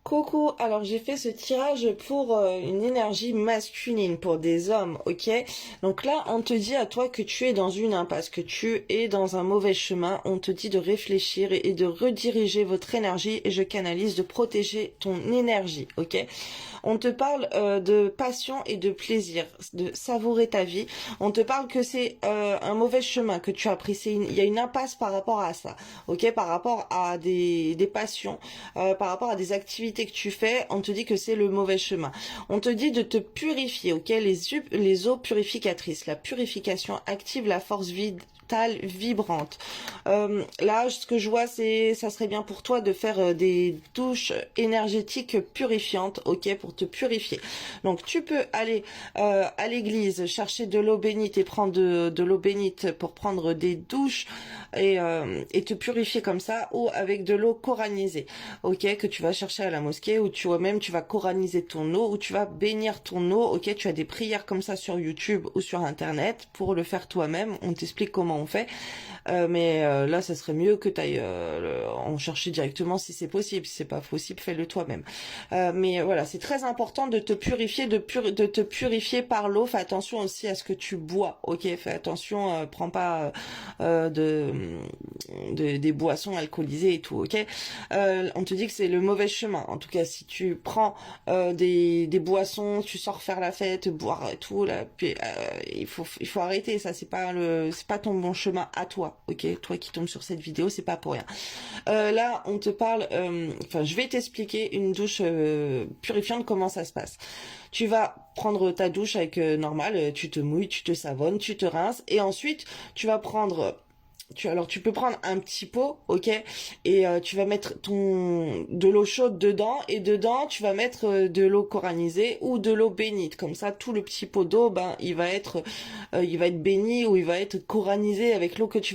Coucou, alors j'ai fait ce tirage pour une énergie masculine, pour des hommes, ok? Donc là, on te dit à toi que tu es dans une impasse, que tu es dans un mauvais chemin, on te dit de réfléchir et de rediriger votre énergie et je canalise de protéger ton énergie, ok? On te parle de passion et de plaisir, de savourer ta vie. On te parle que c'est un mauvais chemin que tu as pris, il y a une impasse par rapport à ça, ok? Par rapport à des passions, par rapport à des activités que tu fais, on te dit que c'est le mauvais chemin. On te dit de te purifier, ok? Les eaux purificatrices. La purification active la force vitale vibrante. Là, ce que je vois, ça serait bien pour toi de faire des douches énergétiques purifiantes, ok? Pour te purifier. Donc, tu peux aller à l'église, chercher de l'eau bénite et prendre de l'eau bénite pour prendre des douches et te purifier comme ça, ou avec de l'eau coranisée, ok, que tu vas chercher à la mosquée, ou tu vas coraniser ton eau, ou tu vas bénir ton eau, ok, tu as des prières comme ça sur YouTube ou sur internet pour le faire toi-même, on t'explique comment on fait, mais là ça serait mieux que tu ailles en chercher directement si c'est possible. Si c'est pas possible, fais-le toi-même. Mais voilà, c'est très important de te purifier, de te purifier par l'eau. Fais attention aussi à ce que tu bois, ok, fais attention, prends pas des boissons alcoolisées et tout, ok. On te dit que c'est le mauvais chemin. En tout cas, si tu prends des boissons, tu sors faire la fête, boire et tout, là, puis il faut arrêter. Ça, c'est pas ton bon chemin à toi, ok. Toi qui tombes sur cette vidéo, c'est pas pour rien. Là, on te parle. Enfin, je vais t'expliquer une douche purifiante, comment ça se passe. Tu vas prendre ta douche avec normal, tu te mouilles, tu te savonnes, tu te rinces, et ensuite tu vas prendre. Tu peux prendre un petit pot, ok, et tu vas mettre de l'eau chaude dedans, et dedans tu vas mettre de l'eau coranisée ou de l'eau bénite. Comme ça, tout le petit pot d'eau, ben il va être béni, ou il va être coranisé avec l'eau que tu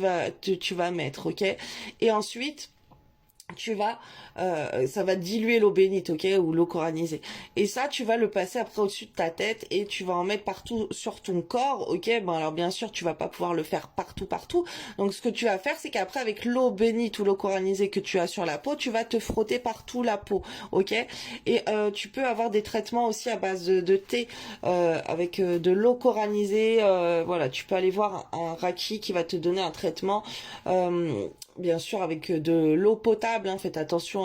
vas mettre, ok. Et ensuite ça va diluer l'eau bénite, ok, ou l'eau coranisée. Et ça, tu vas le passer après au-dessus de ta tête et tu vas en mettre partout sur ton corps, ok. Bon, alors bien sûr, tu vas pas pouvoir le faire partout. Donc, ce que tu vas faire, c'est qu'après, avec l'eau bénite ou l'eau coranisée que tu as sur la peau, tu vas te frotter partout la peau, ok. Et tu peux avoir des traitements aussi à base de thé avec de l'eau coranisée. Voilà, tu peux aller voir un Raki qui va te donner un traitement. Bien sûr avec de l'eau potable, hein, faites attention,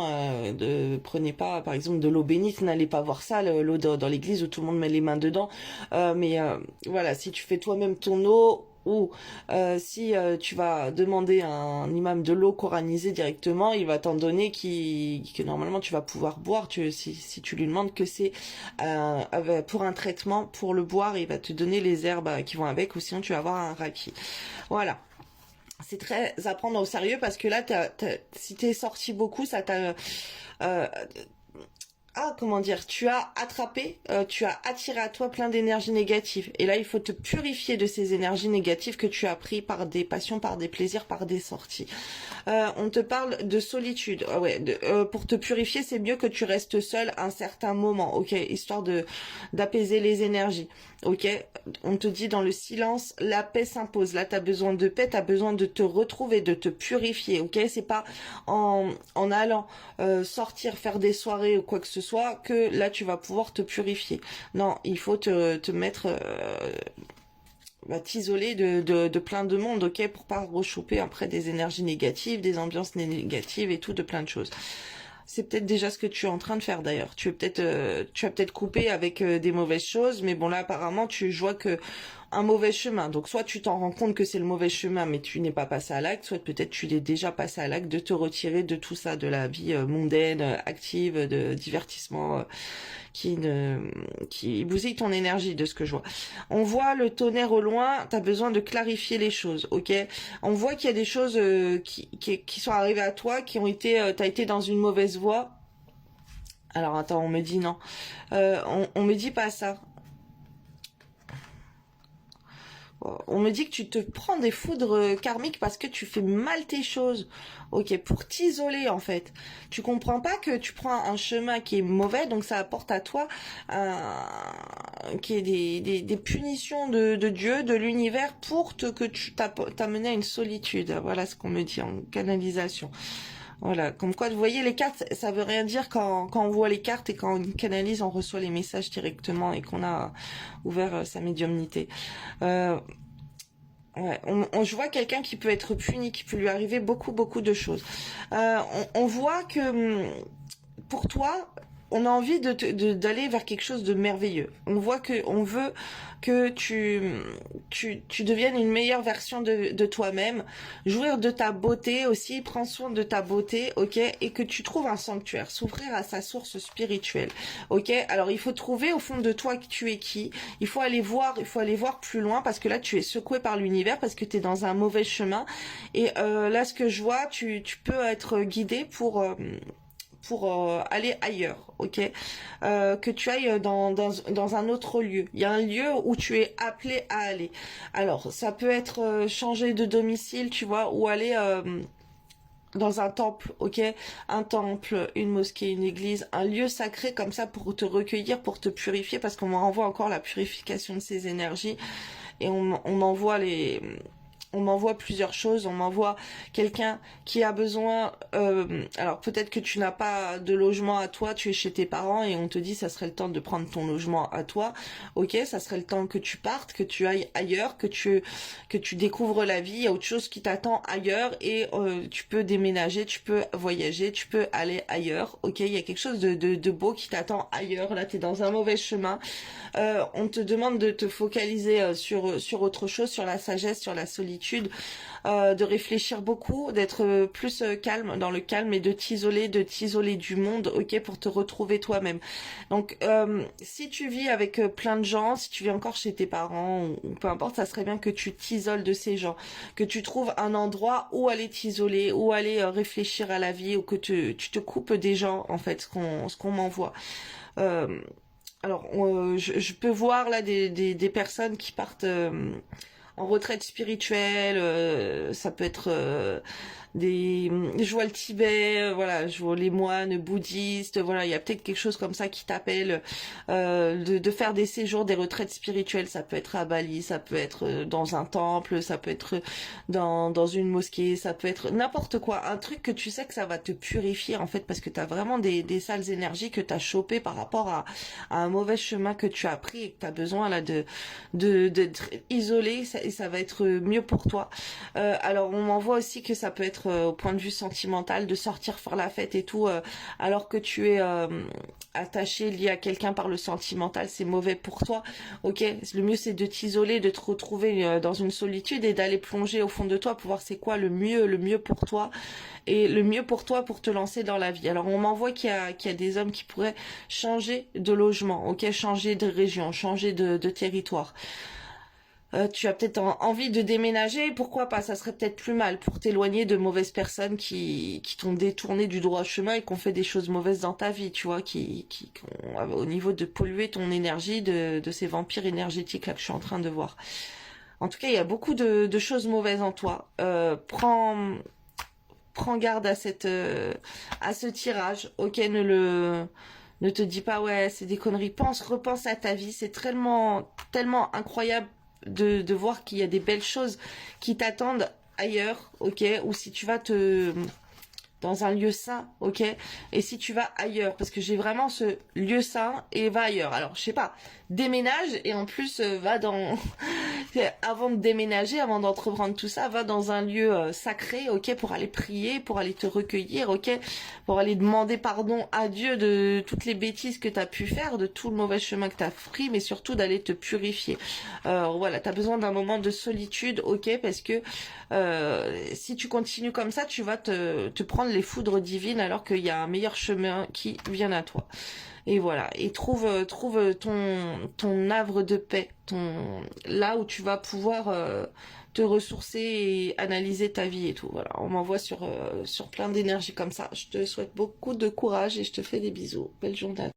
prenez pas par exemple de l'eau bénite, n'allez pas voir ça, l'eau dans l'église où tout le monde met les mains dedans, mais voilà, si tu fais toi-même ton eau, ou si tu vas demander à un imam de l'eau coranisée directement, il va t'en donner que normalement tu vas pouvoir boire, si tu lui demandes que c'est pour un traitement, pour le boire, il va te donner les herbes qui vont avec, ou sinon tu vas avoir un raki. Voilà. C'est très à prendre au sérieux parce que là, si t'es sorti beaucoup, ça t'a... Euh, comment dire, tu as attrapé, tu as attiré à toi plein d'énergies négatives. Et là, il faut te purifier de ces énergies négatives que tu as pris par des passions, par des plaisirs, par des sorties. On te parle de solitude. Pour te purifier, c'est mieux que tu restes seul un certain moment, ok, histoire d'apaiser les énergies. Ok, on te dit dans le silence, la paix s'impose. Là, t'as besoin de paix, t'as besoin de te retrouver, de te purifier. Ok, c'est pas en allant sortir, faire des soirées ou quoi que ce soit que là tu vas pouvoir te purifier. Non, il faut te mettre, t'isoler de plein de monde, ok, pour pas rechoper après des énergies négatives, des ambiances négatives et tout, de plein de choses. C'est peut-être déjà ce que tu es en train de faire d'ailleurs. Tu as peut-être coupé avec des mauvaises choses, mais bon là apparemment tu vois que un mauvais chemin. Donc soit tu t'en rends compte que c'est le mauvais chemin, mais tu n'es pas passé à l'acte, soit peut-être tu l'es déjà passé à l'acte de te retirer de tout ça, de la vie mondaine, active, de divertissement qui bousille ton énergie, de ce que je vois. On voit le tonnerre au loin, t'as besoin de clarifier les choses, ok. On voit qu'il y a des choses qui sont arrivées à toi, t'as été dans une mauvaise voie. Alors attends, on me dit non. On me dit pas ça. On me dit que tu te prends des foudres karmiques parce que tu fais mal tes choses. Ok, pour t'isoler en fait. Tu comprends pas que tu prends un chemin qui est mauvais, donc ça apporte à toi qui est des punitions de Dieu, de l'univers, pour que tu t'amener à une solitude. Voilà ce qu'on me dit en canalisation. Voilà, comme quoi, vous voyez, les cartes, ça veut rien dire quand on voit les cartes et quand on canalise, on reçoit les messages directement et qu'on a ouvert sa médiumnité. Euh, ouais, je vois quelqu'un qui peut être puni, qui peut lui arriver beaucoup de choses. On voit que pour toi, on a envie d'aller vers quelque chose de merveilleux. On voit que on veut que tu deviennes une meilleure version de toi-même, jouir de ta beauté aussi, prends soin de ta beauté, ok, et que tu trouves un sanctuaire, s'ouvrir à sa source spirituelle, ok. Alors il faut trouver au fond de toi que tu es qui. Il faut aller voir plus loin parce que là tu es secoué par l'univers parce que tu es dans un mauvais chemin. Et là ce que je vois, tu peux être guidé pour aller ailleurs, ok, que tu ailles dans un autre lieu. Il y a un lieu où tu es appelé à aller. Alors, ça peut être changer de domicile, tu vois, ou aller dans un temple, ok, un temple, une mosquée, une église, un lieu sacré comme ça pour te recueillir, pour te purifier, parce qu'on envoie encore la purification de ces énergies et on envoie on m'envoie plusieurs choses, on m'envoie quelqu'un qui a besoin, alors peut-être que tu n'as pas de logement à toi, tu es chez tes parents et on te dit ça serait le temps de prendre ton logement à toi, ok, ça serait le temps que tu partes, que tu ailles ailleurs, que tu découvres la vie, il y a autre chose qui t'attend ailleurs et tu peux déménager, tu peux voyager, tu peux aller ailleurs, ok, il y a quelque chose de beau qui t'attend ailleurs, là t'es dans un mauvais chemin, on te demande de te focaliser sur autre chose, sur la sagesse, sur la solitude, de réfléchir beaucoup, d'être plus calme, dans le calme et de t'isoler du monde, ok, pour te retrouver toi-même. Donc, si tu vis avec plein de gens, si tu vis encore chez tes parents ou peu importe, ça serait bien que tu t'isoles de ces gens, que tu trouves un endroit où aller t'isoler, où aller réfléchir à la vie, ou que tu te coupes des gens, en fait, ce qu'on m'envoie. Euh, alors, je peux voir là des personnes qui partent en retraite spirituelle, ça peut être je vois le Tibet, voilà, je vois les moines bouddhistes, voilà, il y a peut-être quelque chose comme ça qui t'appelle, de faire des séjours, des retraites spirituelles, ça peut être à Bali, ça peut être dans un temple, ça peut être dans une mosquée, ça peut être n'importe quoi, un truc que tu sais que ça va te purifier en fait, parce que t'as vraiment des sales énergies que t'as chopées par rapport à un mauvais chemin que tu as pris et que t'as besoin là d'être isolé et ça va être mieux pour toi. Alors on m'envoie aussi que ça peut être au point de vue sentimental, de sortir faire la fête et tout, alors que tu es attaché, lié à quelqu'un par le sentimental, c'est mauvais pour toi. Ok, le mieux c'est de t'isoler, de te retrouver dans une solitude et d'aller plonger au fond de toi pour voir c'est quoi le mieux pour toi et le mieux pour toi pour te lancer dans la vie. Alors on m'envoie qu'il y a des hommes qui pourraient changer de logement, ok, changer de région, changer de territoire. Tu as peut-être envie de déménager, pourquoi pas, ça serait peut-être plus mal pour t'éloigner de mauvaises personnes qui t'ont détourné du droit chemin et qui ont fait des choses mauvaises dans ta vie, tu vois, qui ont, au niveau de polluer ton énergie, de ces vampires énergétiques là que je suis en train de voir. En tout cas, il y a beaucoup de choses mauvaises en toi. Prends garde à ce tirage, ok, ne te dis pas ouais c'est des conneries, repense à ta vie, c'est tellement incroyable de voir qu'il y a des belles choses qui t'attendent ailleurs, ok, ou si tu vas dans un lieu sain, ok, et si tu vas ailleurs, parce que j'ai vraiment ce lieu sain et va ailleurs. Alors je sais pas, déménage et en plus va dans avant de déménager, avant d'entreprendre tout ça, va dans un lieu sacré, ok, pour aller prier, pour aller te recueillir, ok, pour aller demander pardon à Dieu de toutes les bêtises que tu as pu faire, de tout le mauvais chemin que tu as pris, mais surtout d'aller te purifier. Voilà, tu as besoin d'un moment de solitude, ok, parce que si tu continues comme ça, tu vas te prendre les foudres divines alors qu'il y a un meilleur chemin qui vient à toi. Et voilà, et trouve ton havre de paix, là où tu vas pouvoir te ressourcer et analyser ta vie et tout. Voilà, on m'envoie sur plein d'énergie comme ça. Je te souhaite beaucoup de courage et je te fais des bisous. Belle journée.